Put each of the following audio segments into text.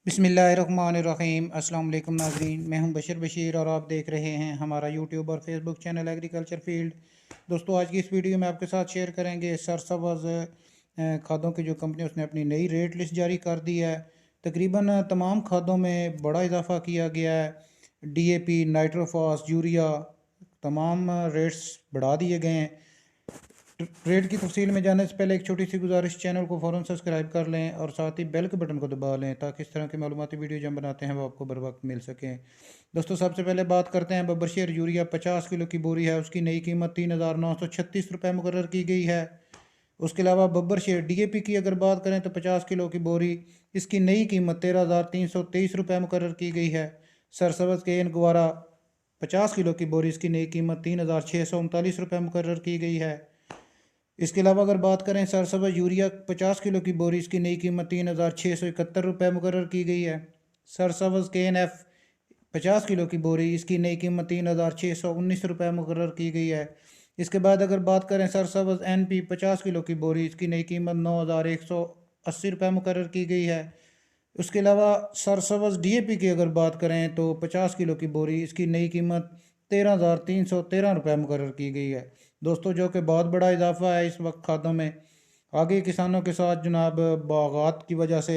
बिस्मिल्लाहिर्रहमानिर्रहीम। अस्सलाम वालेकुम नाज़रीन, मैं हूं बशीर और आप देख रहे हैं हमारा यूट्यूब और फेसबुक चैनल एग्रीकल्चर फील्ड। दोस्तों, आज की इस वीडियो में आपके साथ शेयर करेंगे सरसब्ज़ खादों की जो कंपनी उसने अपनी नई रेट लिस्ट जारी कर दी है। तकरीबन तमाम खादों में बड़ा इजाफा किया गया है। डीएपी, नाइट्रोफॉस, यूरिया, तमाम रेट्स बढ़ा दिए गए हैं। रेट की तफसील में जाने से पहले एक छोटी सी गुजारिश, चैनल को फ़ौरन सब्सक्राइब कर लें और साथ ही बेल के बटन को दबा लें ताकि इस तरह की मालूमाती वीडियो जो हम बनाते हैं वो आपको बर वक्त मिल सकें। दोस्तों, सबसे पहले बात करते हैं बब्बर शेर यूरिया 50 किलो की बोरी है, उसकी नई कीमत 3,936 रुपये मुकर्रर की गई है। उसके अलावा बब्बर शेर डीएपी की अगर बात करें तो 50 किलो की बोरी, इसकी नई कीमत 13,323 रुपये मुकर्रर की गई है। सरसब्ज़ के एन गुवारा 50 किलो की बोरी, इसकी नई कीमत 3,639 रुपये मुकर्रर की गई है। इसके अलावा अगर बात करें सरसब्ज़ यूरिया 50 किलो की बोरी, इसकी नई कीमत 3,671 रुपये मुकर्रर की गई है। सरसब्ज़ KNF 50 किलो की बोरी, इसकी नई कीमत 3,619 रुपये मुकर्रर की गई है। इसके बाद अगर बात करें सरसब्ज़ NP 50 किलो की बोरी, इसकी नई कीमत 9,180 रुपये मुकर्रर की गई है। उसके अलावा सरसब्ज़ DAP की अगर बात करें तो 50 किलो की बोरी, इसकी नई कीमत 13,313 रुपये मुकर्रर की गई है। दोस्तों, जो कि बहुत बड़ा इजाफा है इस वक्त खादों में। आगे किसानों के साथ जनाब बागात की वजह से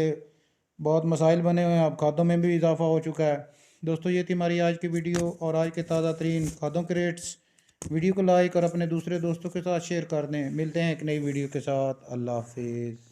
बहुत मसाइल बने हुए हैं, अब खादों में भी इजाफा हो चुका है। दोस्तों, ये थी हमारी आज की वीडियो और आज के ताज़ा तरीन खादों के रेट्स। वीडियो को लाइक और अपने दूसरे दोस्तों के साथ शेयर कर दें। मिलते हैं एक नई वीडियो के साथ। अल्लाह हाफिज़।